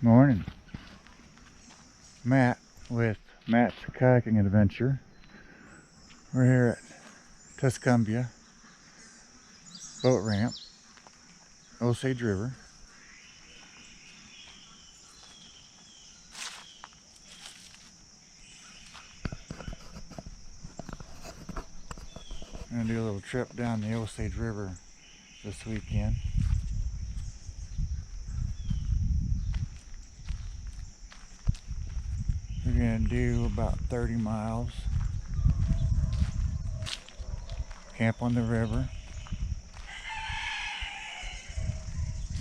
Morning. Matt with Matt's Kayaking Adventure. We're here at Tuscumbia boat ramp, Osage River. I'm gonna do a little trip down the Osage River this weekend. We're gonna do about 30 miles. Camp on the river.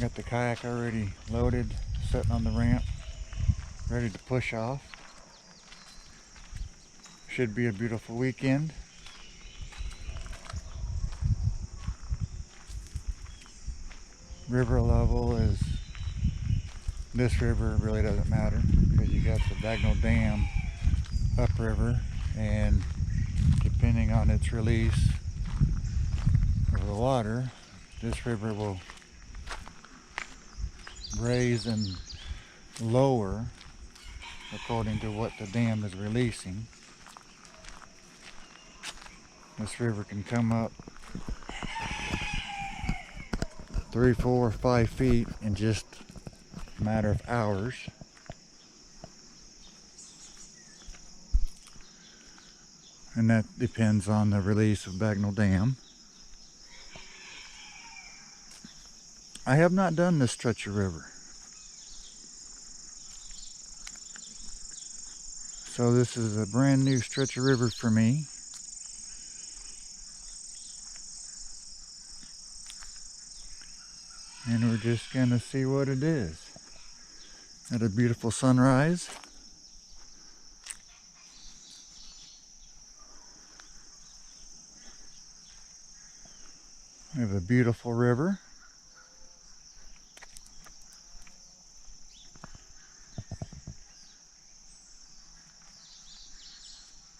Got the kayak already loaded, sitting on the ramp, ready to push off. Should be a beautiful weekend. River level is, this river really doesn't matter because you got the Bagnell Dam upriver, and depending on its release of the water, this river will raise and lower according to what the dam is releasing. This river can come up 3, 4, 5 feet in just a matter of hours. And that depends on the release of Bagnell Dam. I have not done this stretch of river, so this is a brand new stretch of river for me. And we're just gonna see what it is. At a beautiful sunrise. We have a beautiful river.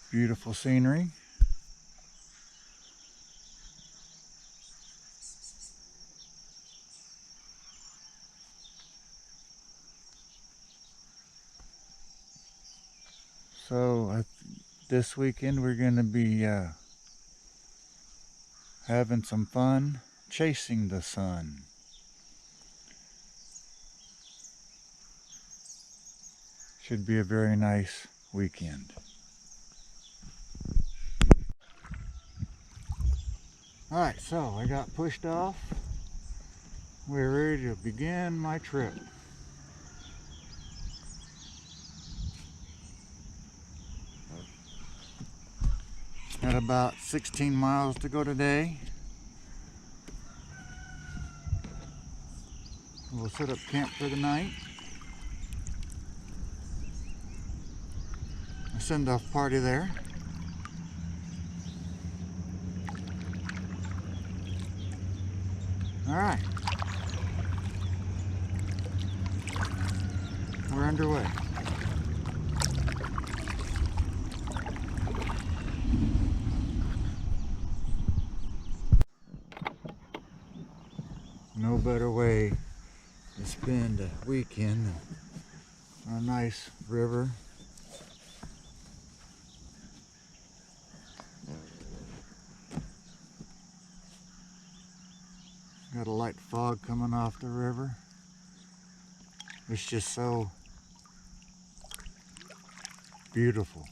Beautiful scenery. So this weekend we're going to be having some fun chasing the sun. Should be a very nice weekend. Alright, so I got pushed off. We're ready to begin my trip. Got about 16 miles to go today. We'll set up camp for the night. A send-off party there. Alright. We're underway. No better way to spend a weekend on a nice river. Got a light fog coming off the river. It's just so beautiful.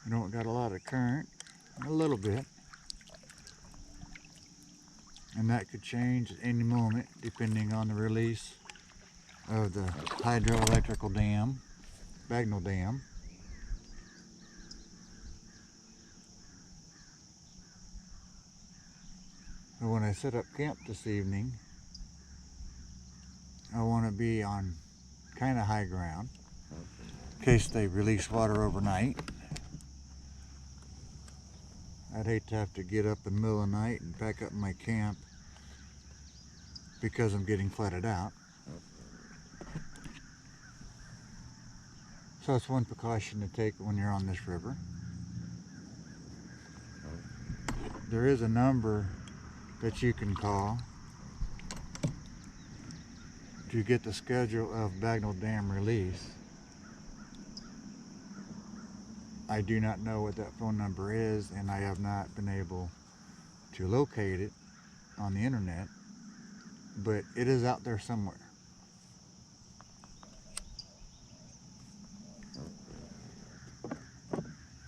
We don't got a lot of current, a little bit. And that could change at any moment depending on the release of the hydroelectrical dam, Bagnell Dam. So when I set up camp this evening, I want to be on kind of high ground in case they release water overnight. I'd hate to have to get up in the middle of the night and pack up my camp because I'm getting flooded out. So that's one precaution to take when you're on this river. There is a number that you can call to get the schedule of Bagnell Dam release. I do not know what that phone number is, and I have not been able to locate it on the internet, but it is out there somewhere.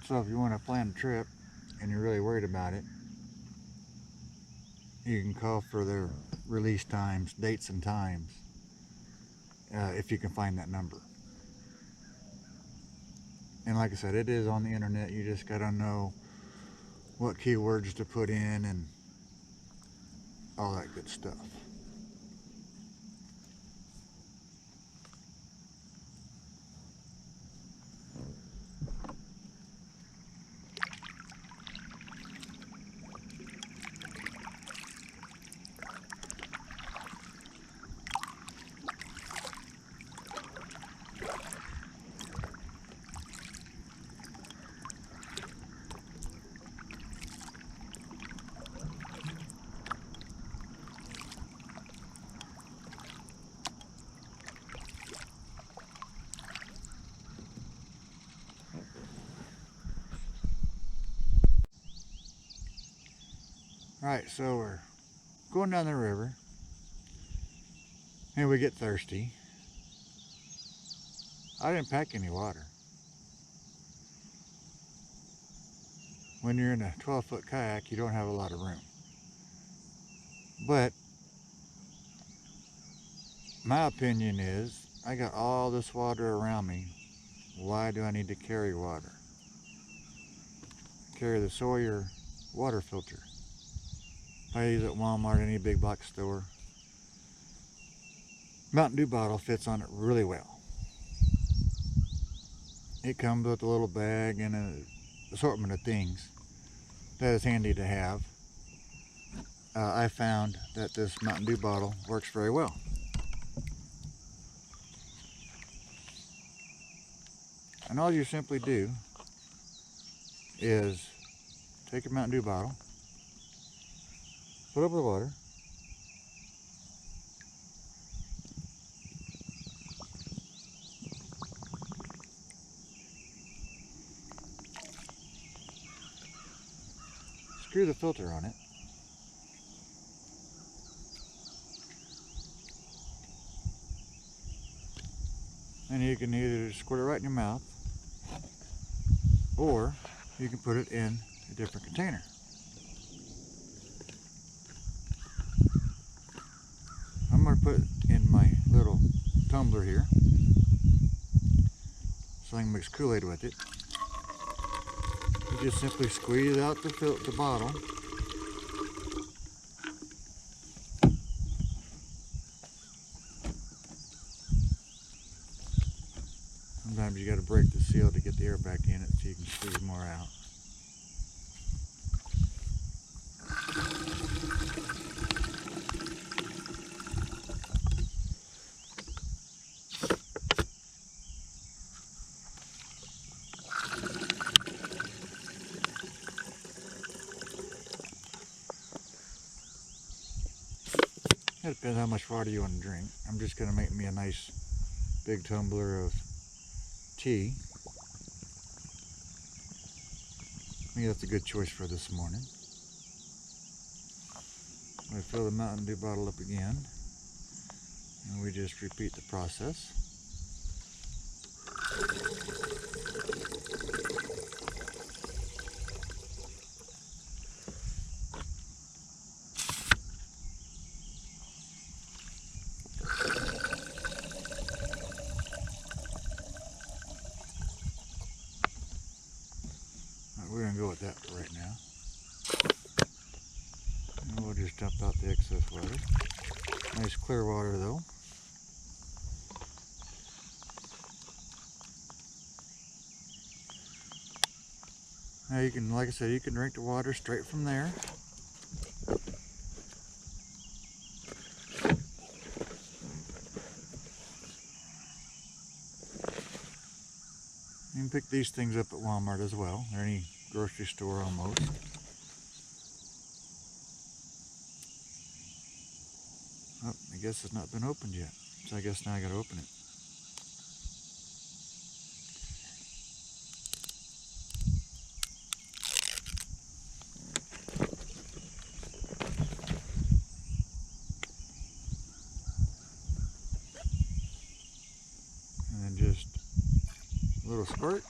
So if you want to plan a trip and you're really worried about it, you can call for their release times, dates and times, if you can find that number. And like I said, it is on the internet. You just gotta know what keywords to put in and all that good stuff. Alright, so we're going down the river and we get thirsty. I didn't pack any water. When you're in a 12-foot kayak, you don't have a lot of room. But my opinion is, I got all this water around me. Why do I need to carry water? Carry the Sawyer water filter. I use it at Walmart, any big box store. Mountain Dew bottle fits on it really well. It comes with a little bag and an assortment of things that is handy to have. I found that this Mountain Dew bottle works very well. And all you simply do is take your Mountain Dew bottle, put it over the water, screw the filter on it, and you can either squirt it right in your mouth, or you can put it in a different container. I'm going to put it in my little tumbler here so I can mix Kool-Aid with it. You just simply squeeze out the bottle. Sometimes you got to break the seal to get the air back in it so you can squeeze more out. It depends how much water you want to drink. I'm just going to make me a nice big tumbler of tea. I think that's a good choice for this morning. We fill the Mountain Dew bottle up again, and we just repeat the process. We're going to go with that for right now. And we'll just dump out the excess water. Nice clear water though. Now you can, like I said, you can drink the water straight from there. can pick these things up at Walmart as well, or any grocery store almost. Oh, I guess it's not been opened yet, so I guess now I gotta open it. And then just a little squirt.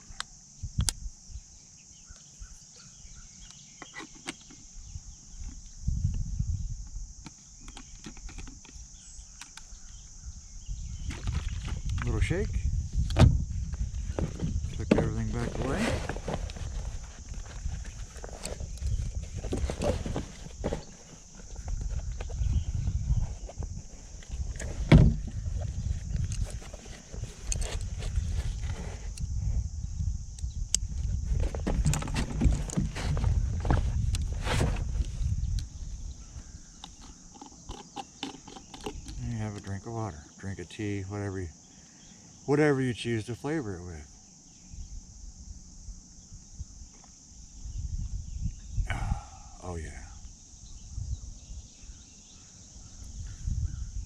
Little shake. Took everything back away. And you have a drink of water, drink of tea, whatever you choose to flavor it with. Oh yeah.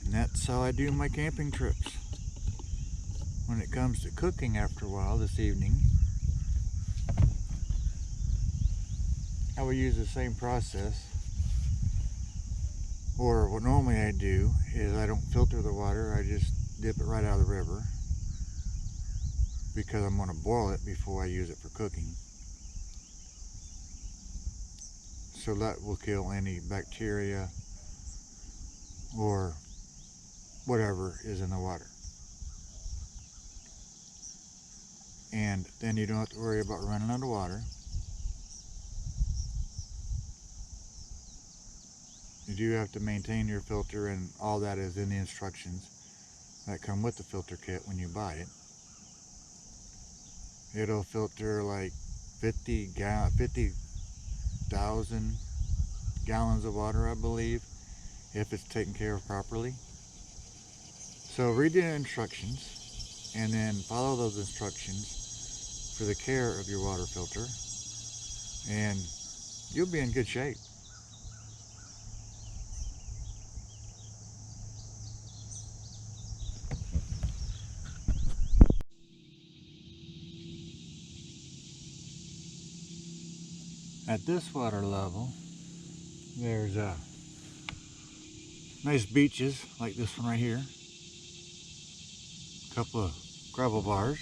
And that's how I do my camping trips. When it comes to cooking after a while this evening, I will use the same process. Or what normally I do is I don't filter the water, I just dip it right out of the river, because I'm going to boil it before I use it for cooking. So that will kill any bacteria or whatever is in the water. And then you don't have to worry about running out of water. You do have to maintain your filter, and all that is in the instructions that come with the filter kit when you buy it. It'll filter like 50,000 gallons of water, I believe, if it's taken care of properly. So read the instructions and then follow those instructions for the care of your water filter, and you'll be in good shape. At this water level, there's nice beaches like this one right here. A couple of gravel bars.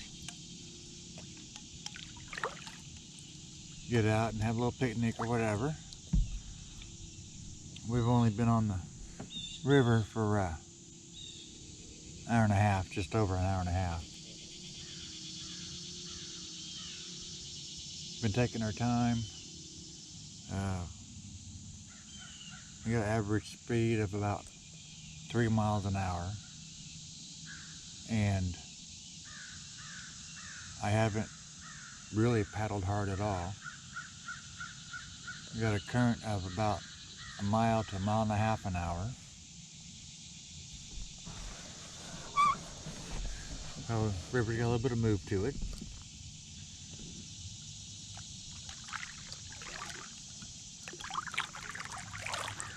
Get out and have a little picnic or whatever. We've only been on the river for an hour and a half, just over an hour and a half. Been taking our time. We got an average speed of about 3 miles an hour, and I haven't really paddled hard at all. We got a current of about a mile to a mile and a half an hour. So the river's got a little bit of move to it.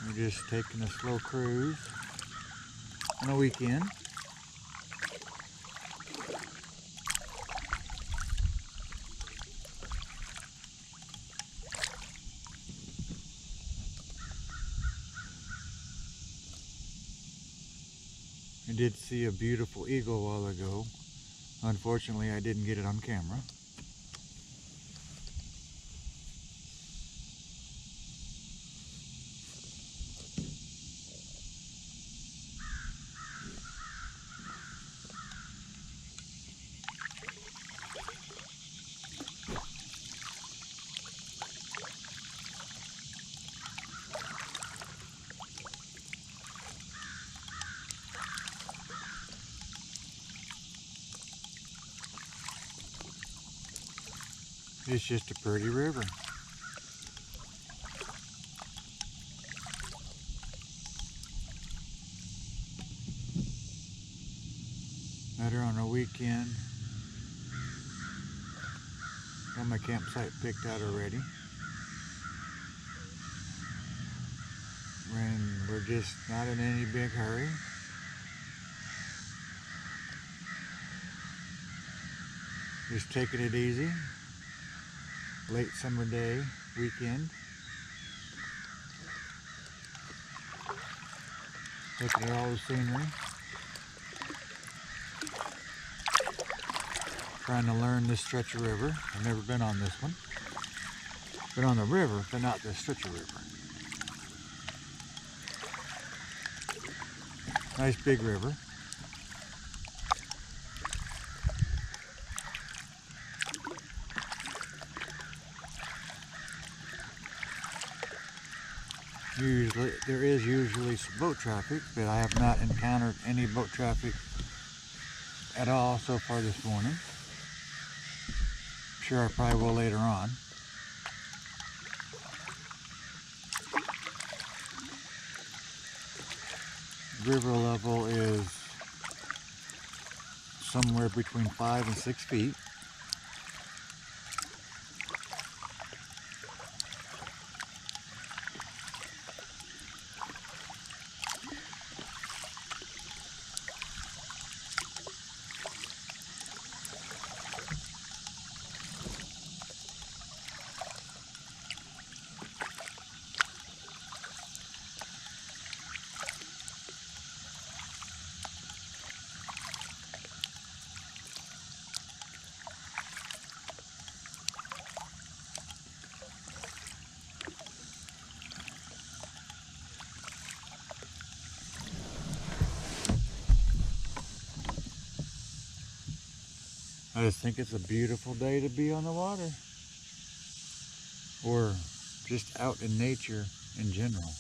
We're just taking a slow cruise on a weekend. I did see a beautiful eagle a while ago. Unfortunately, I didn't get it on camera. It's just a pretty river. Better on a weekend Got my campsite picked out already. And we're just not in any big hurry. Just taking it easy. Late summer day, weekend. Looking at all the scenery. Trying to learn this stretch of river. I've never been on this one. Been on the river, but not this stretch of river. Nice big river. There is usually some boat traffic, but I have not encountered any boat traffic at all so far this morning. I'm sure I probably will later on. River level is somewhere between 5 and 6 feet. I just think it's a beautiful day to be on the water, or just out in nature in general.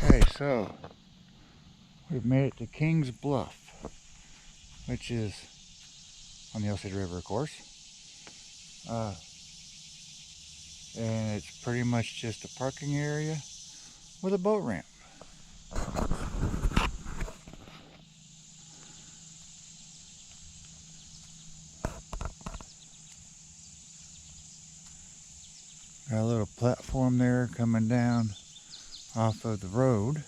Okay, so we've made it to King's Bluff, which is on the Osage River, of course. And it's pretty much just a parking area with a boat ramp. Got a little platform there coming down off of the road.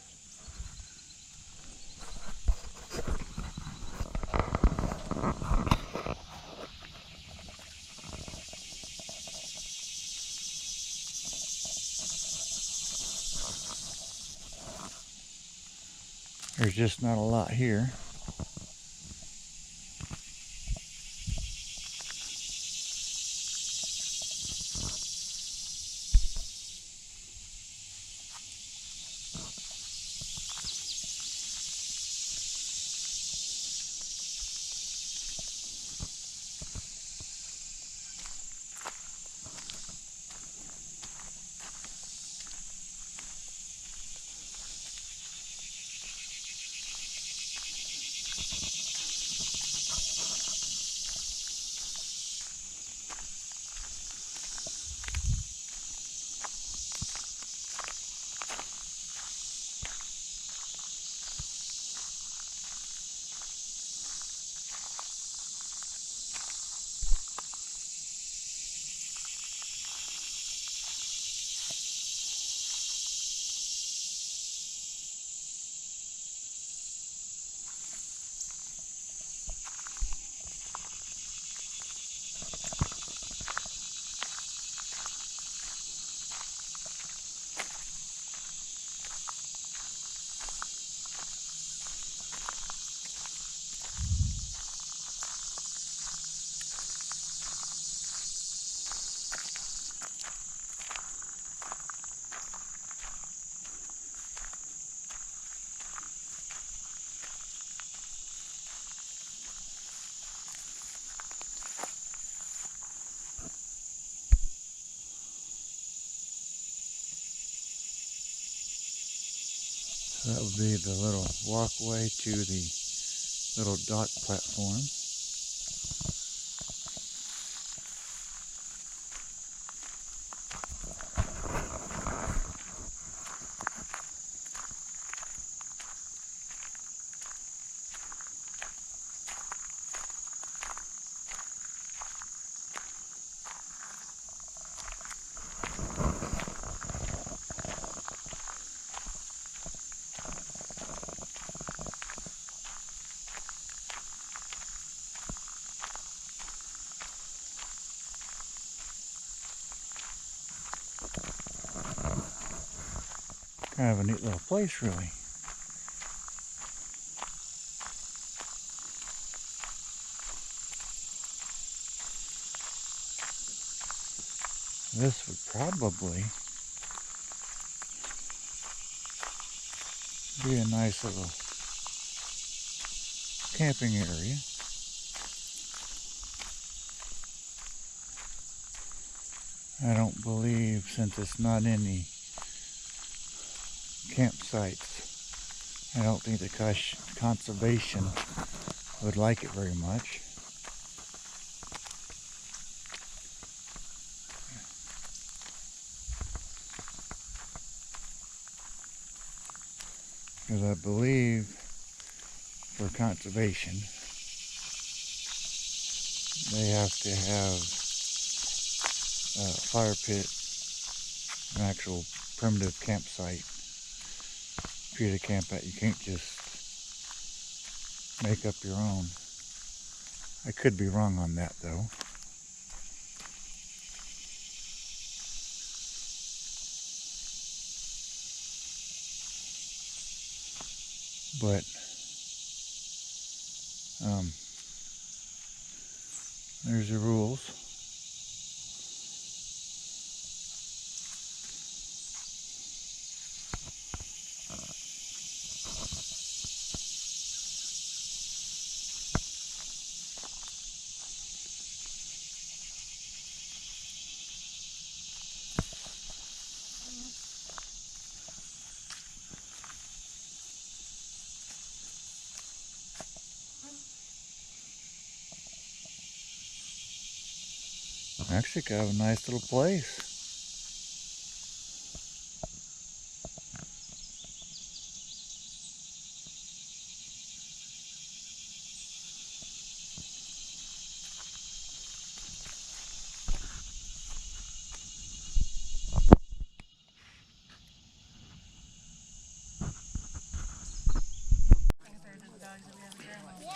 There's just not a lot here. So that would be the little walkway to the little dock platform. Kind of a neat little place, really. This would probably be a nice little camping area. I don't believe, since it's not any campsites, I don't think the conservation would like it very much. Because I believe for conservation, they have to have a fire pit, an actual primitive campsite for you to camp at. You can't just make up your own. I could be wrong on that though. But there's the rules. Actually, kind of a nice little place.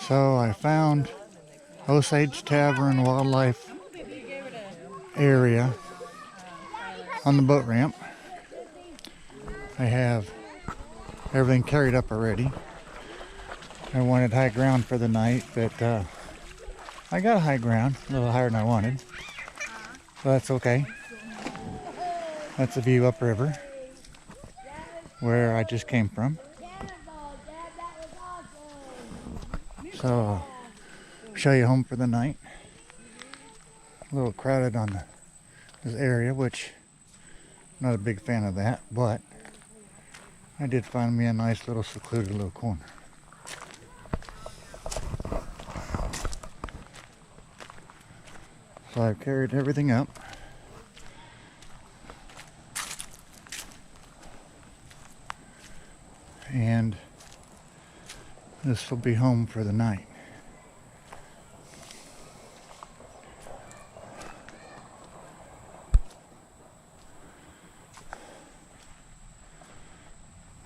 So I found Osage Tavern Wildlife Area on the boat ramp. I have everything carried up already. I wanted high ground for the night, but I got a high ground, a little higher than I wanted. So that's okay. That's a view upriver where I just came from. So I'll show you home for the night. A little crowded on this area, which I'm not a big fan of that, but I did find me a nice little secluded little corner. So I've carried everything up. And this will be home for the night.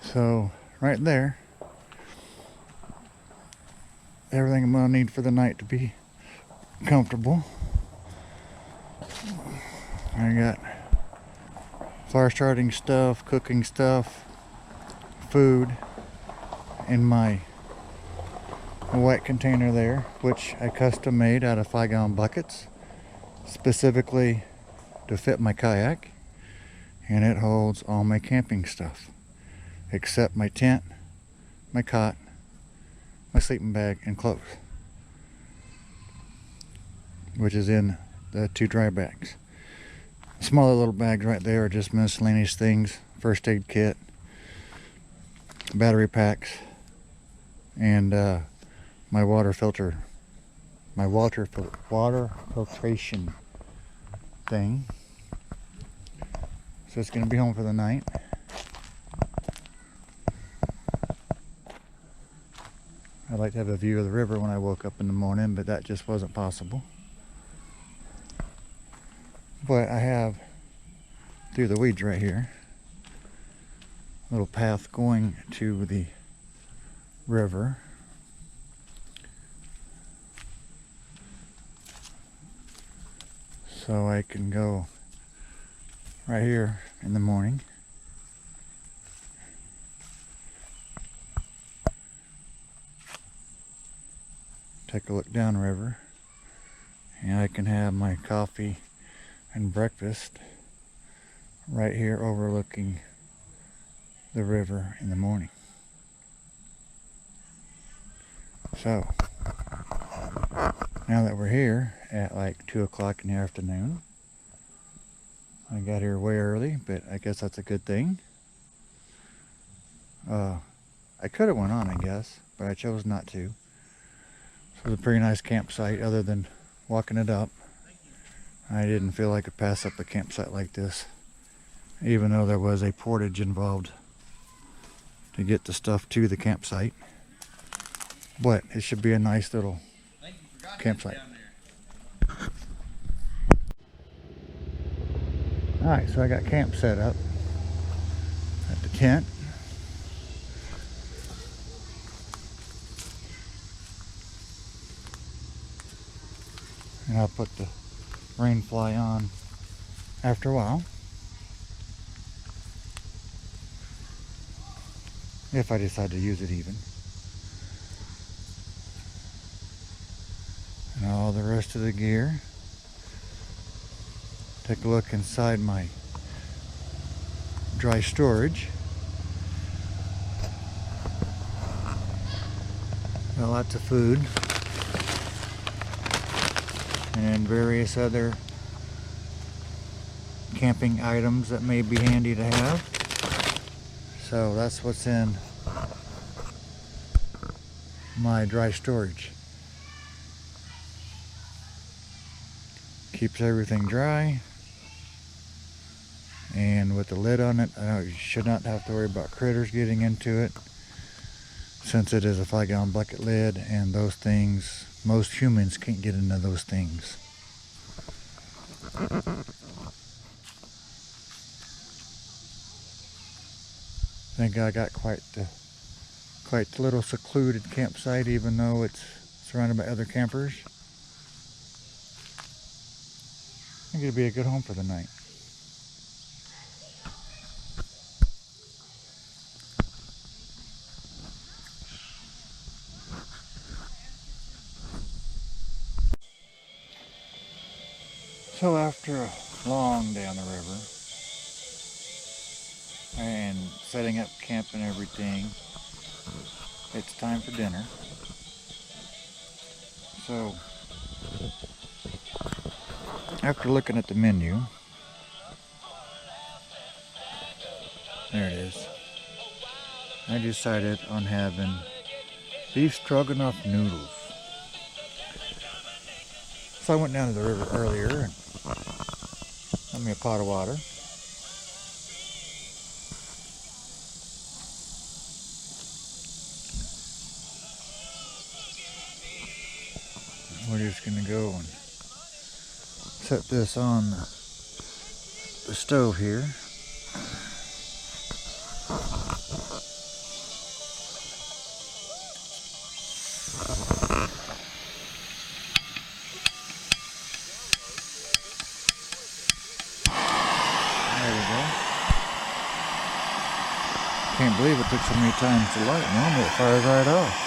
So right there, everything I'm gonna need for the night to be comfortable. I got fire starting stuff, cooking stuff, food in my white container there, which I custom made out of 5-gallon buckets specifically to fit my kayak, and it holds all my camping stuff except my tent, my cot, my sleeping bag, and clothes, which is in the 2 dry bags. Smaller little bags right there are just miscellaneous things, first aid kit, battery packs, and my water filtration thing. So it's gonna be home for the night. I'd like to have a view of the river when I woke up in the morning, but that just wasn't possible. But I have, through the weeds right here, a little path going to the river. So I can go right here in the morning. Take a look downriver, and I can have my coffee and breakfast right here overlooking the river in the morning. So now that we're here at like 2 o'clock in the afternoon, I got here way early, but I guess that's a good thing. I could have went on, I guess, but I chose not to. So it's a pretty nice campsite other than walking it up. I didn't feel I could pass up a campsite like this, even though there was a portage involved to get the stuff to the campsite. But it should be a nice little campsite. Alright, so I got camp set up at the tent. And I'll put the rain fly on after a while, if I decide to use it even. And all the rest of the gear. Take a look inside my dry storage. Got lots of food and various other camping items that may be handy to have. So that's what's in my dry storage. Keeps everything dry, and with the lid on it, you should not have to worry about critters getting into it, since it is a 5-gallon bucket lid, and those things, most humans can't get into those things. I think I got quite the little secluded campsite, even though it's surrounded by other campers. I think it'd be a good home for the night. So after a long day on the river and setting up camp and everything, it's time for dinner. So after looking at the menu, there it is, I decided on having beef stroganoff noodles. So I went down to the river earlier and got me a pot of water. We're just going to go and set this on the stove here. There we go. Can't believe it took so many times to light. Normally it fires right off.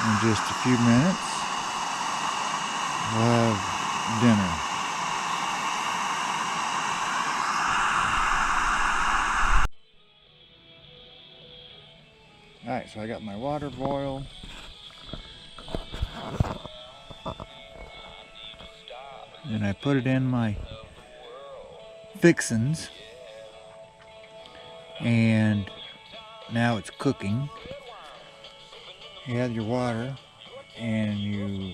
In just a few minutes, we'll have dinner. Alright, so I got my water boiled. And I put it in my fixins. And now it's cooking. You add your water and you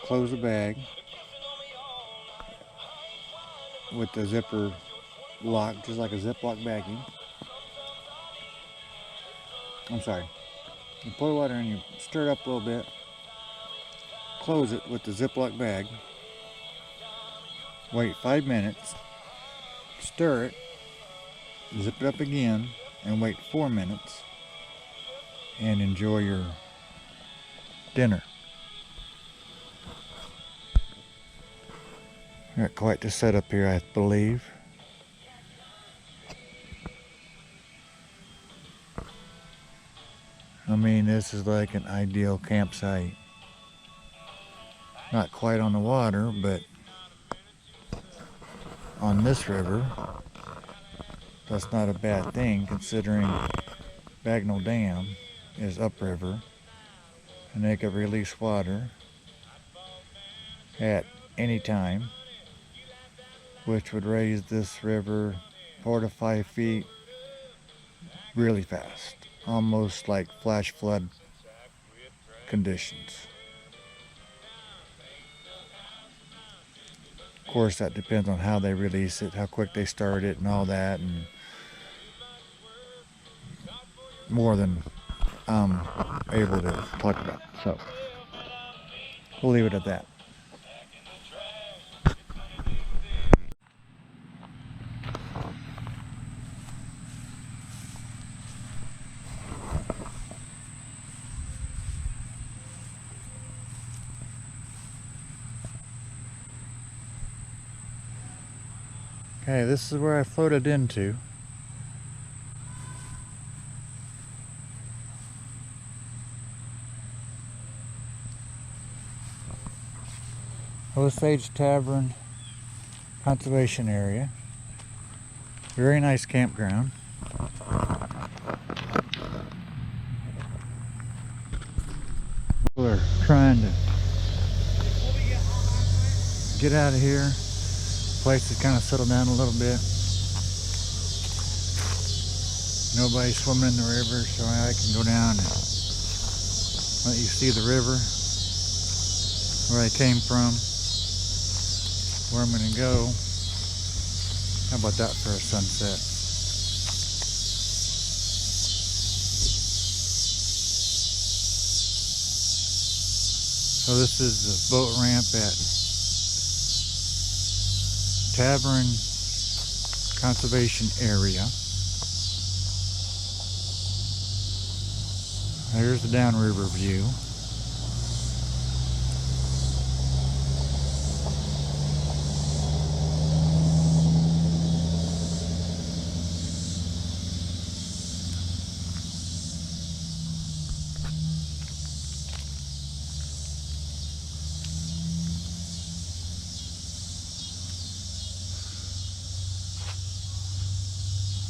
close the bag with the zipper lock, just like a Ziploc baggie. I'm sorry. You pour water in, you stir it up a little bit, close it with the Ziploc bag, wait 5 minutes, stir it, zip it up again, and wait 4 minutes, and enjoy your dinner. Got quite the setup here, I believe. I mean, this is like an ideal campsite. Not quite on the water, but on this river, that's not a bad thing considering Bagnell Dam is upriver and they could release water at any time, which would raise this river 4 to 5 feet really fast, almost like flash flood conditions. Of course, that depends on how they release it, how quick they start it and all that, and more than I'm able to talk about. So we'll leave it at that. Okay, this is where I floated into. Osage Tavern Conservation Area. Very nice campground. People are trying to get out of here. The place has kind of settled down a little bit. Nobody's swimming in the river, so I can go down and let you see the river, where I came from, where I'm going to go. How about that for a sunset? So this is the boat ramp at Tavern Conservation Area. There's the downriver view.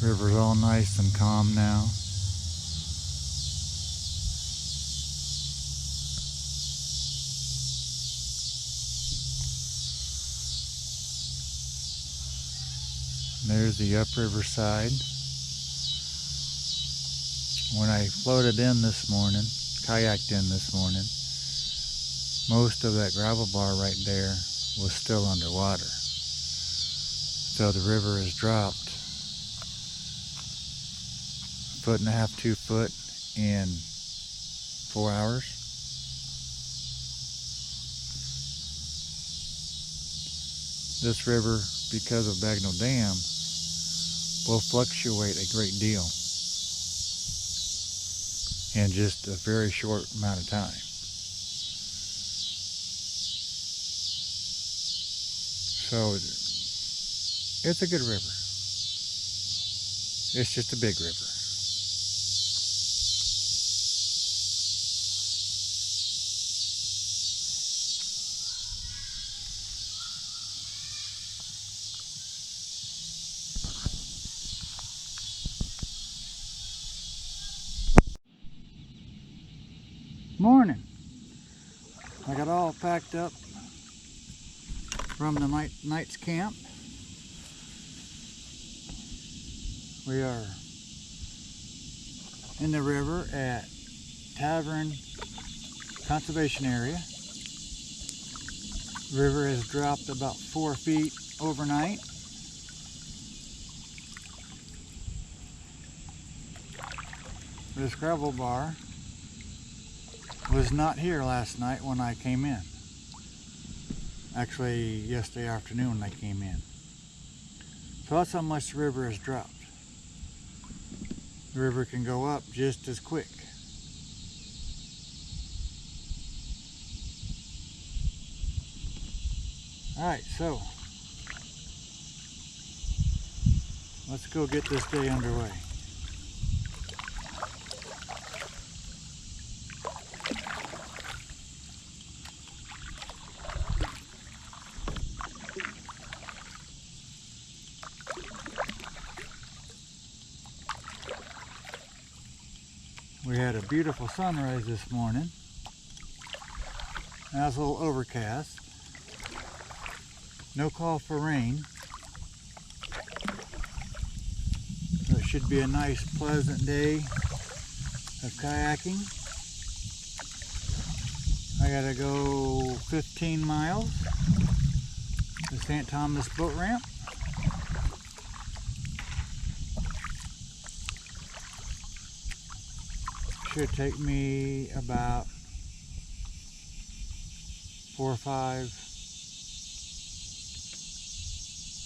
River's all nice and calm now. There's the upriver side. When I floated in this morning, kayaked in this morning, most of that gravel bar right there was still underwater. So the river has dropped 1.5 to 2 foot in 4 hours. This river, because of Bagnell Dam, will fluctuate a great deal in just a very short amount of time. So it's a good river. It's just a big river. Morning. I got all packed up from the night's camp. We are in the river at Tavern Conservation Area. River has dropped about 4 feet overnight. This gravel bar was not here last night when I came in. Actually, yesterday afternoon when I came in. So that's how much the river has dropped. The river can go up just as quick. Alright, so let's go get this day underway. We had a beautiful sunrise this morning. Now it's a little overcast. No call for rain. So it should be a nice, pleasant day of kayaking. I gotta go 15 miles to St. Thomas boat ramp. Should take me about 4 or 5,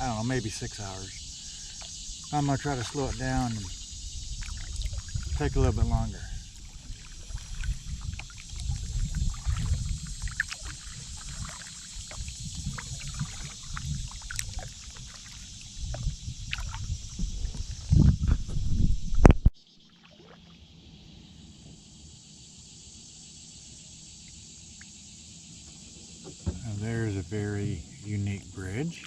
I don't know, maybe 6 hours. I'm gonna try to slow it down and take a little bit longer. And there's a very unique bridge.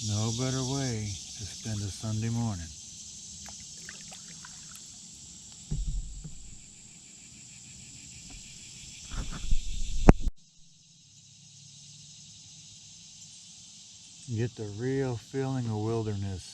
No better way to spend a Sunday morning. Get the real feeling of wilderness.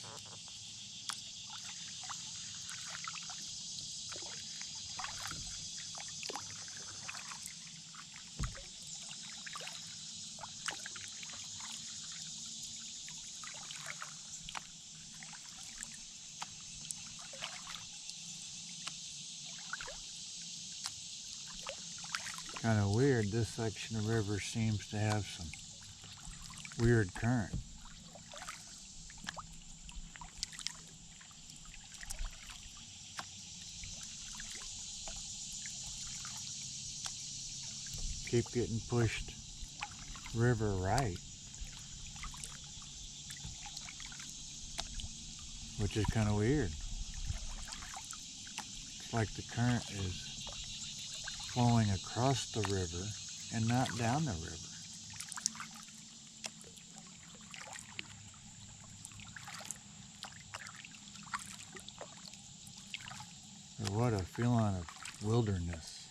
Kind of weird, this section of river seems to have some weird current. Keep getting pushed river right, which is kind of weird. It's like the current is flowing across the river and not down the river. Or what a feeling of wilderness.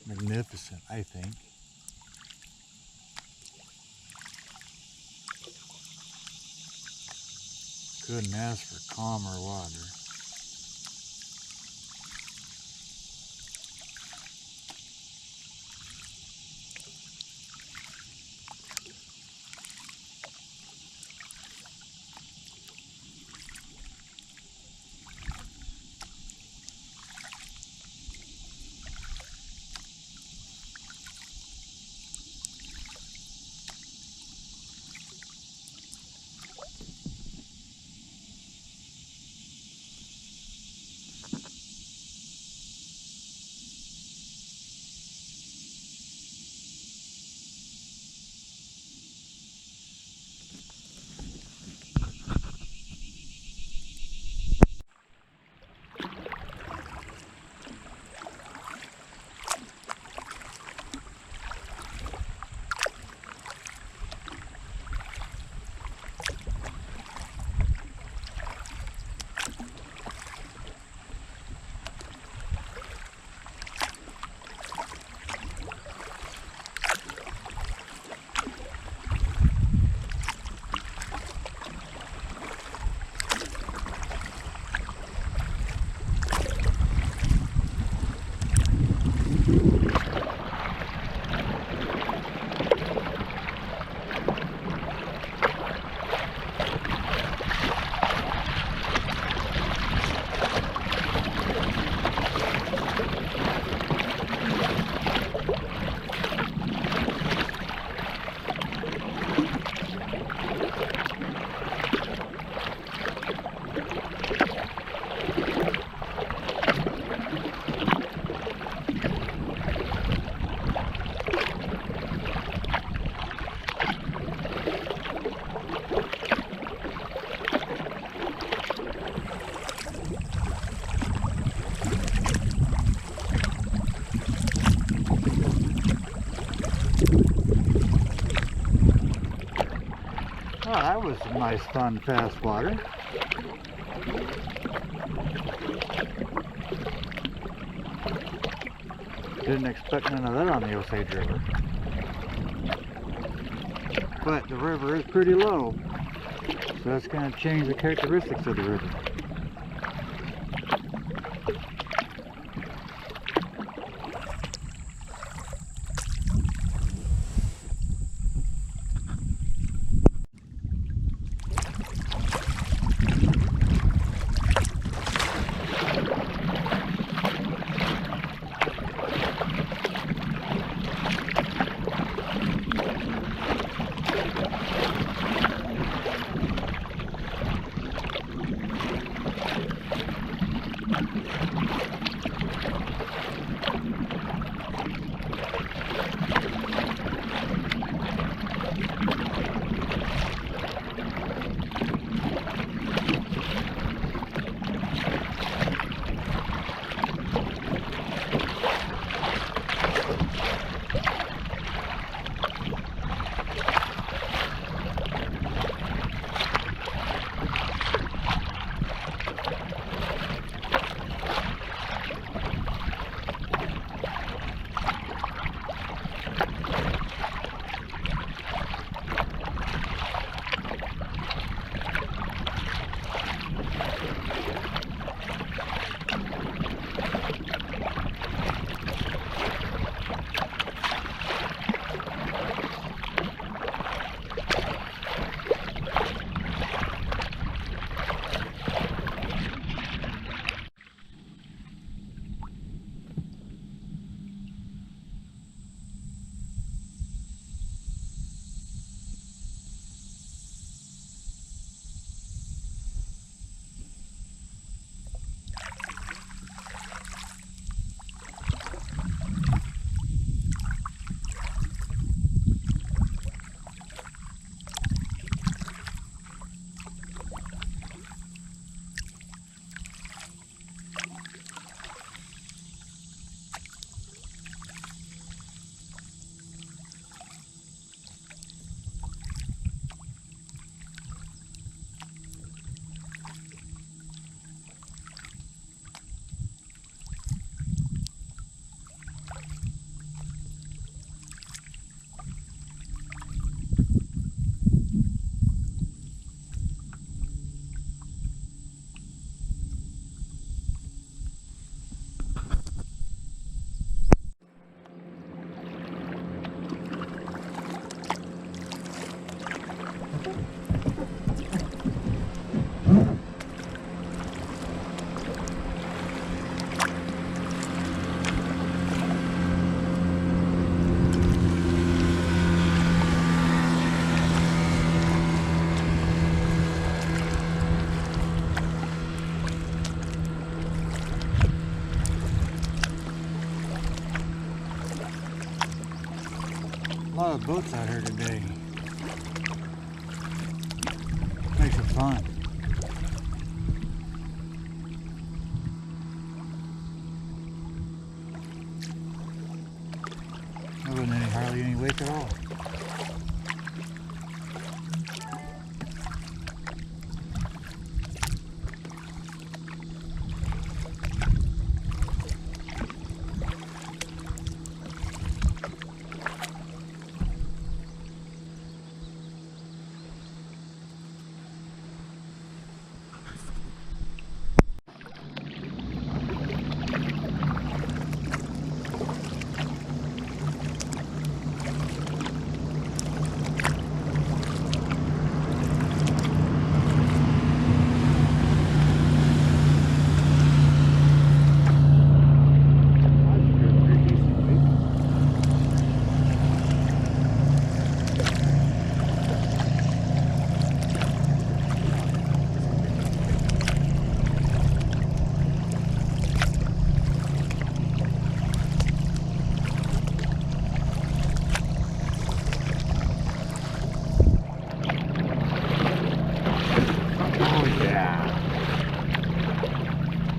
Magnificent, I think. Couldn't ask for calmer water. Oh, that was some nice, fun, fast water. Didn't expect none of that on the Osage River. But the river is pretty low, so that's going to change the characteristics of the river. lot of boats out here today. Makes it fun. There wasn't hardly any wake at all.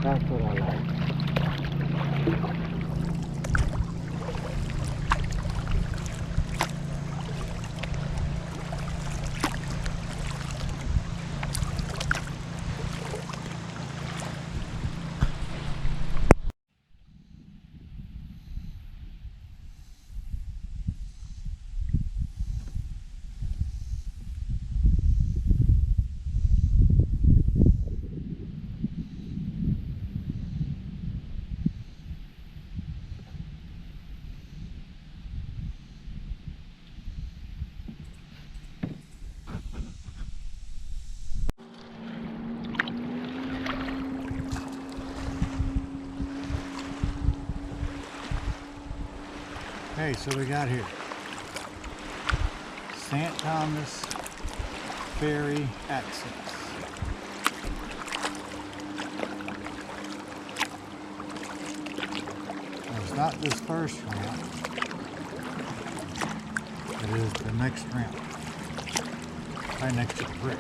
That's what I like. Okay, so we got here St. Thomas Ferry access. Now, it's not this first ramp, it is the next ramp, right next to the bridge.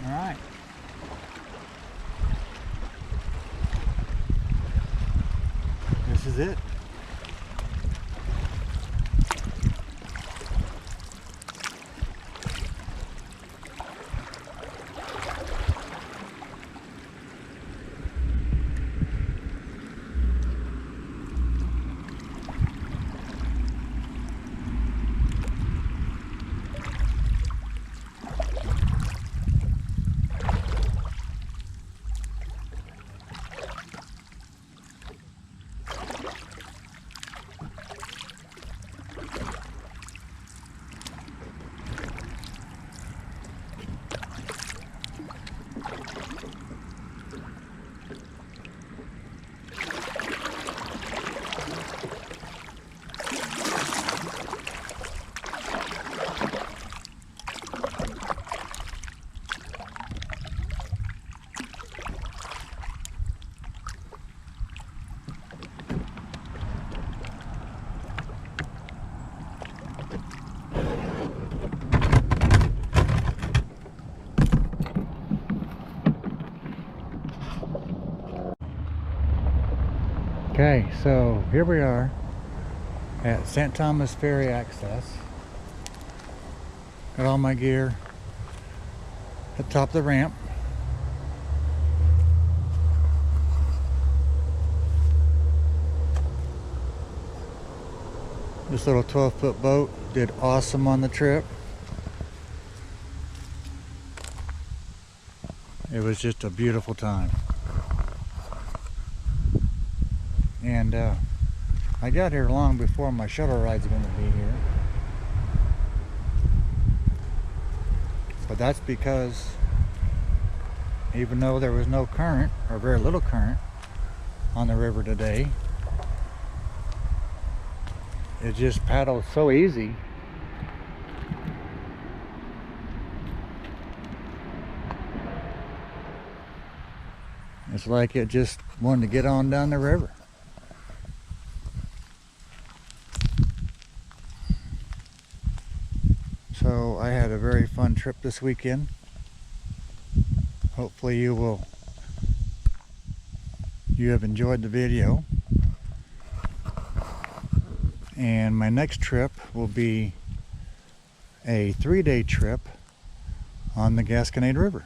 Alright. This is it. Okay, so here we are at St. Thomas Ferry Access. Got all my gear at the top of the ramp. This little 12-foot boat did awesome on the trip. It was just a beautiful time. And I got here long before my shuttle ride's going to be here. But that's because even though there was no current, or very little current, on the river today, it just paddled so easy. It's like it just wanted to get on down the river. So I had a very fun trip this weekend. Hopefully you have enjoyed the video. And my next trip will be a 3-day trip on the Gasconade River.